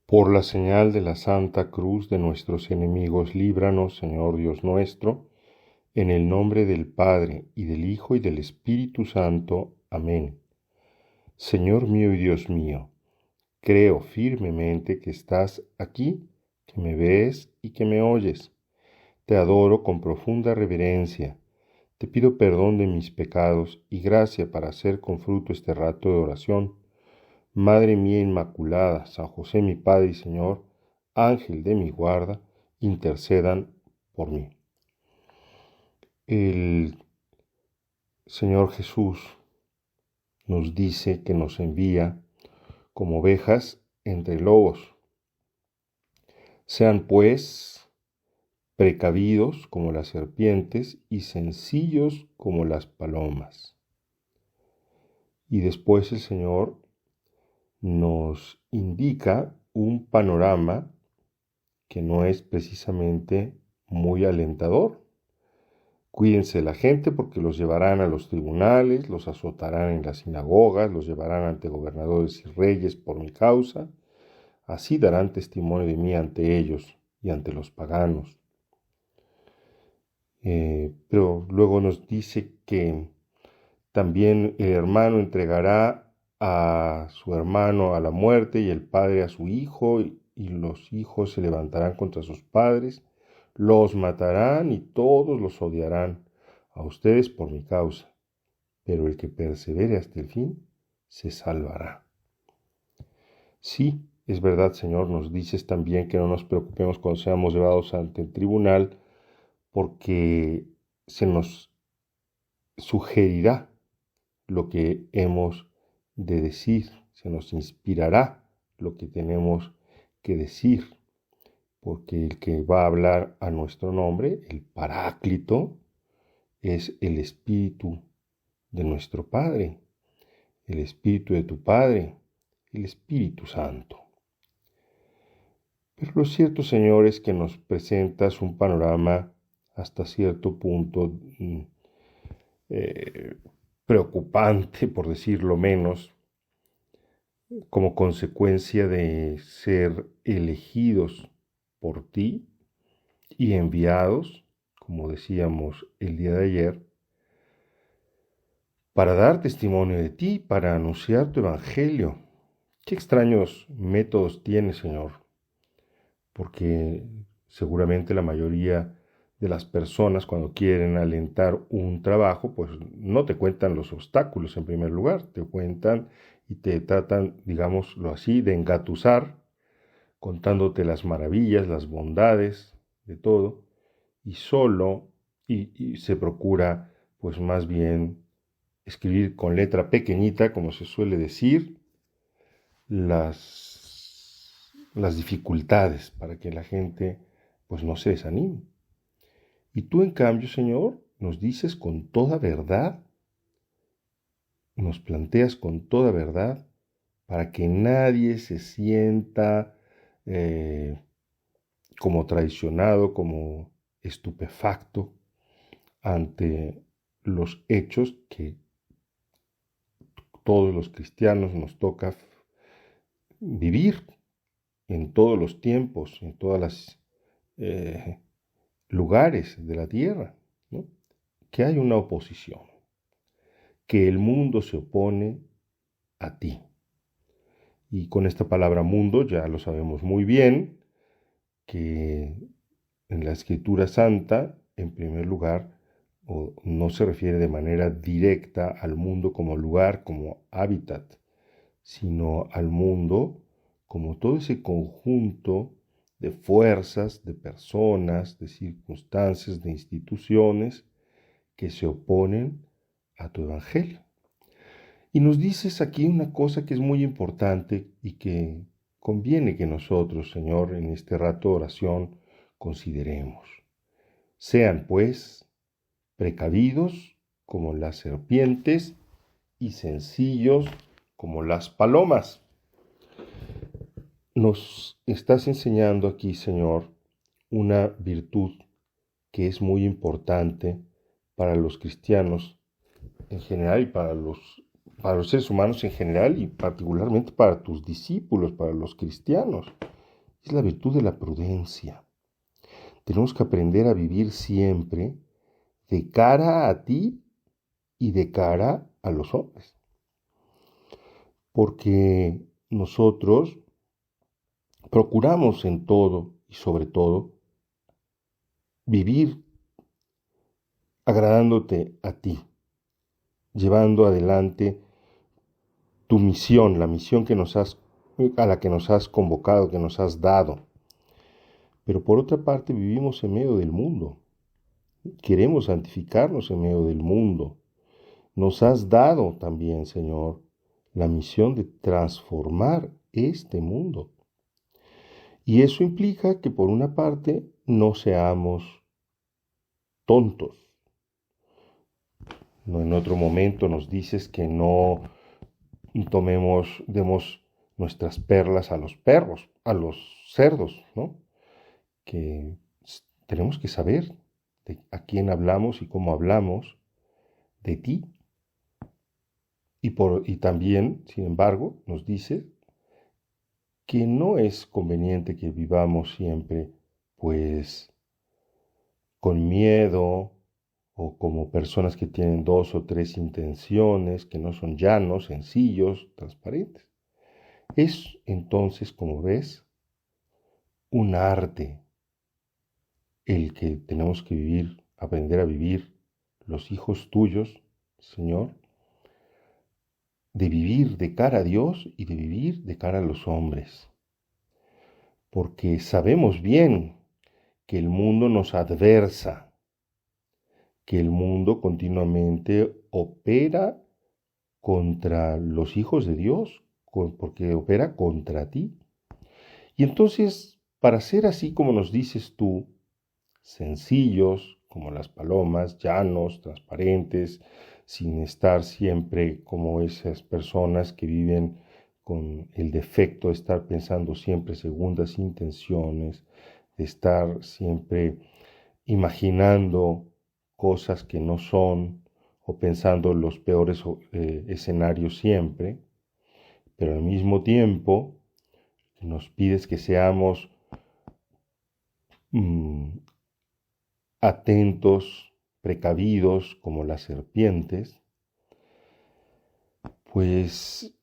Por la señal de la Santa Cruz de nuestros enemigos, líbranos, Señor Dios nuestro, en el nombre del Padre, y del Hijo, y del Espíritu Santo. Amén. Señor mío y Dios mío, creo firmemente que estás aquí, que me ves y que me oyes. Te adoro con profunda reverencia. Te pido perdón de mis pecados y gracia para hacer con fruto este rato de oración. Madre mía Inmaculada, San José mi Padre y Señor, Ángel de mi guarda, intercedan por mí. El Señor Jesús nos dice que nos envía como ovejas entre lobos. Sean pues precavidos como las serpientes y sencillos como las palomas. Y después el Señor nos indica un panorama que no es precisamente muy alentador. Cuídense de la gente porque los llevarán a los tribunales, los azotarán en las sinagogas, los llevarán ante gobernadores y reyes por mi causa. Así darán testimonio de mí ante ellos y ante los paganos. Pero luego nos dice que también el hermano entregará a su hermano a la muerte y el padre a su hijo, y los hijos se levantarán contra sus padres, los matarán y todos los odiarán a ustedes por mi causa, pero el que persevere hasta el fin se salvará. Sí, es verdad, Señor, nos dices también que no nos preocupemos cuando seamos llevados ante el tribunal, porque se nos sugerirá lo que hemos de decir, se nos inspirará lo que tenemos que decir, porque el que va a hablar a nuestro nombre, el Paráclito, es el Espíritu de nuestro Padre, el Espíritu de tu Padre, el Espíritu Santo. Pero lo cierto, Señor, es que nos presentas un panorama hasta cierto punto preocupante, por decirlo menos, como consecuencia de ser elegidos por ti y enviados, como decíamos el día de ayer, para dar testimonio de ti, para anunciar tu evangelio. Qué extraños métodos tienes, Señor, porque seguramente la mayoría de las personas cuando quieren alentar un trabajo, pues no te cuentan los obstáculos en primer lugar, te cuentan y te tratan, digámoslo así, de engatusar, contándote las maravillas, las bondades de todo, y se procura, pues más bien, escribir con letra pequeñita, como se suele decir, las dificultades para que la gente, pues no se desanime. Y tú, en cambio, Señor, nos dices con toda verdad, nos planteas con toda verdad, para que nadie se sienta como traicionado, como estupefacto ante los hechos que todos los cristianos nos toca vivir en todos los tiempos, en todas las lugares de la tierra, ¿no? Que hay una oposición, que el mundo se opone a ti. Y con esta palabra mundo ya lo sabemos muy bien, que en la Escritura Santa, en primer lugar, no se refiere de manera directa al mundo como lugar, como hábitat, sino al mundo como todo ese conjunto de fuerzas, de personas, de circunstancias, de instituciones que se oponen a tu evangelio. Y nos dices aquí una cosa que es muy importante y que conviene que nosotros, Señor, en este rato de oración consideremos. Sean, pues, precavidos como las serpientes y sencillos como las palomas. Nos estás enseñando aquí, Señor, una virtud que es muy importante para los cristianos en general y para los seres humanos en general y particularmente para tus discípulos, para los cristianos. es la virtud de la prudencia. Tenemos que aprender a vivir siempre de cara a ti y de cara a los hombres. Porque nosotros procuramos en todo y sobre todo vivir agradándote a ti, llevando adelante tu misión, la misión a la que nos has convocado, que nos has dado. Pero por otra parte vivimos en medio del mundo. Queremos santificarnos en medio del mundo. Nos has dado también, Señor, la misión de transformar este mundo. Y eso implica que por una parte no seamos tontos. En otro momento nos dices que no demos nuestras perlas a los perros, a los cerdos, ¿no? Que tenemos que saber a quién hablamos y cómo hablamos de ti. Y también, sin embargo, nos dice que no es conveniente que vivamos siempre, pues, con miedo o como personas que tienen 2 o 3 intenciones, que no son llanos, sencillos, transparentes. Es entonces, como ves, un arte el que tenemos que vivir, aprender a vivir los hijos tuyos, Señor, de vivir de cara a Dios y de vivir de cara a los hombres. Porque sabemos bien que el mundo nos adversa, que el mundo continuamente opera contra los hijos de Dios, porque opera contra ti. Y entonces, para ser así como nos dices tú, sencillos como las palomas, llanos, transparentes, sin estar siempre como esas personas que viven con el defecto de estar pensando siempre segundas intenciones, de estar siempre imaginando cosas que no son o pensando los peores escenarios siempre, pero al mismo tiempo nos pides que seamos atentos, precavidos como las serpientes, pues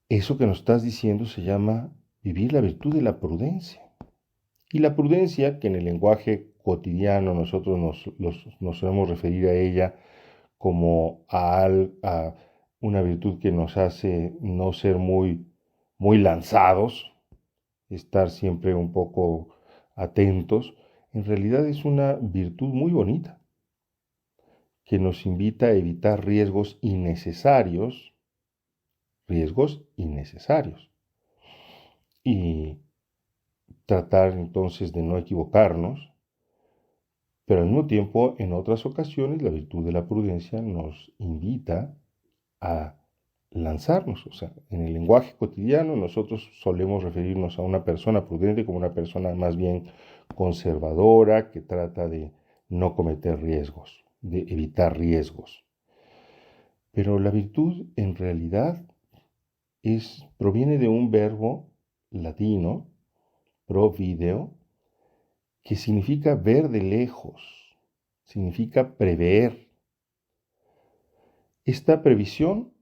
eso que nos estás diciendo se llama vivir la virtud de la prudencia. Y la prudencia, que en el lenguaje cotidiano nosotros nos solemos referir a ella como a una virtud que nos hace no ser muy lanzados, estar siempre un poco atentos, en realidad es una virtud muy bonita, que nos invita a evitar riesgos innecesarios, y tratar entonces de no equivocarnos, pero al mismo tiempo en otras ocasiones la virtud de la prudencia nos invita a lanzarnos. O sea, en el lenguaje cotidiano nosotros solemos referirnos a una persona prudente como una persona más bien conservadora que trata de no cometer riesgos, de evitar riesgos. Pero la virtud en realidad proviene de un verbo latino, provideo, que significa ver de lejos, significa prever. Esta previsión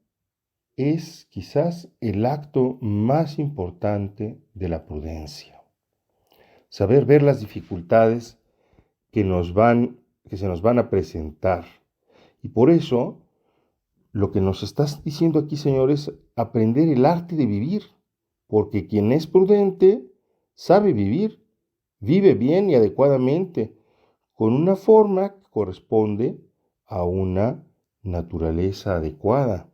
es quizás el acto más importante de la prudencia. Saber ver las dificultades que se nos van a presentar. Y por eso, lo que nos estás diciendo aquí, Señor, es aprender el arte de vivir, porque quien es prudente sabe vivir, vive bien y adecuadamente, con una forma que corresponde a una naturaleza adecuada.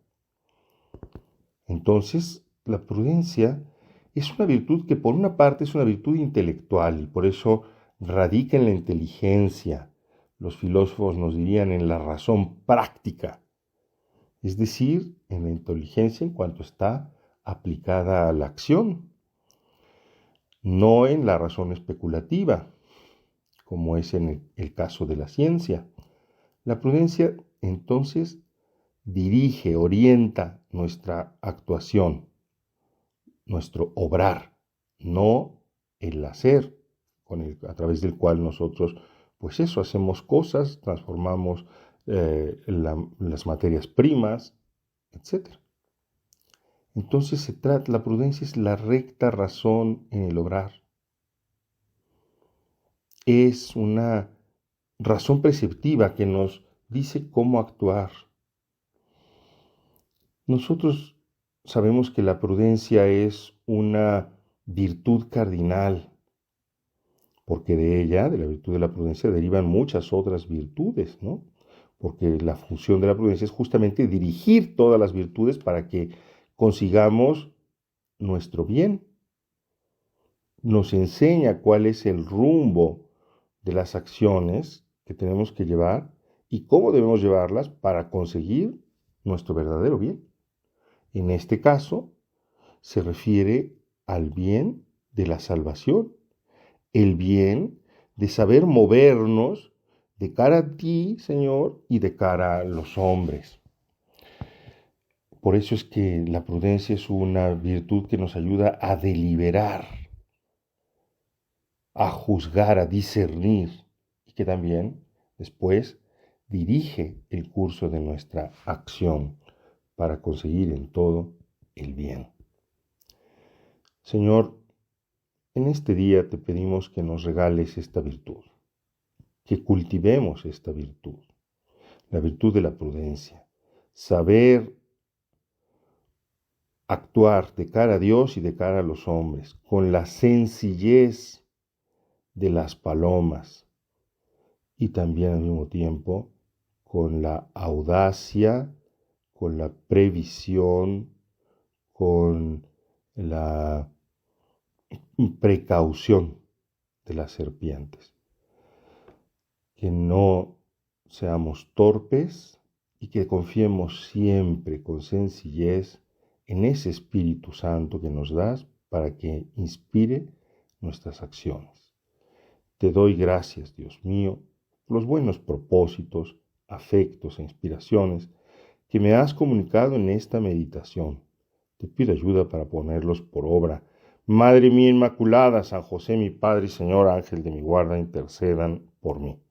Entonces, la prudencia es una virtud que por una parte es una virtud intelectual y por eso radica en la inteligencia. Los filósofos nos dirían en la razón práctica, es decir, en la inteligencia en cuanto está aplicada a la acción, no en la razón especulativa, como es en el caso de la ciencia. La prudencia, entonces, dirige, orienta nuestra actuación, nuestro obrar, no el hacer, a través del cual nosotros, pues eso, hacemos cosas, transformamos las materias primas, etc. Entonces la prudencia es la recta razón en el obrar. Es una razón perceptiva que nos dice cómo actuar. Nosotros sabemos que la prudencia es una virtud cardinal, porque de ella, de la virtud de la prudencia, derivan muchas otras virtudes, ¿no? Porque la función de la prudencia es justamente dirigir todas las virtudes para que consigamos nuestro bien. Nos enseña cuál es el rumbo de las acciones que tenemos que llevar y cómo debemos llevarlas para conseguir nuestro verdadero bien. En este caso, se refiere al bien de la salvación, el bien de saber movernos de cara a ti, Señor, y de cara a los hombres. Por eso es que la prudencia es una virtud que nos ayuda a deliberar, a juzgar, a discernir, y que también después dirige el curso de nuestra acción para conseguir en todo el bien. Señor, en este día te pedimos que nos regales esta virtud, que cultivemos esta virtud, la virtud de la prudencia, saber actuar de cara a Dios y de cara a los hombres, con la sencillez de las palomas y también al mismo tiempo con la audacia, con la previsión, con la precaución de las serpientes. Que no seamos torpes y que confiemos siempre con sencillez en ese Espíritu Santo que nos das para que inspire nuestras acciones. Te doy gracias, Dios mío, por los buenos propósitos, afectos e inspiraciones que me has comunicado en esta meditación. Te pido ayuda para ponerlos por obra. Madre mía Inmaculada, San José mi Padre y Señor, Ángel de mi guarda, intercedan por mí.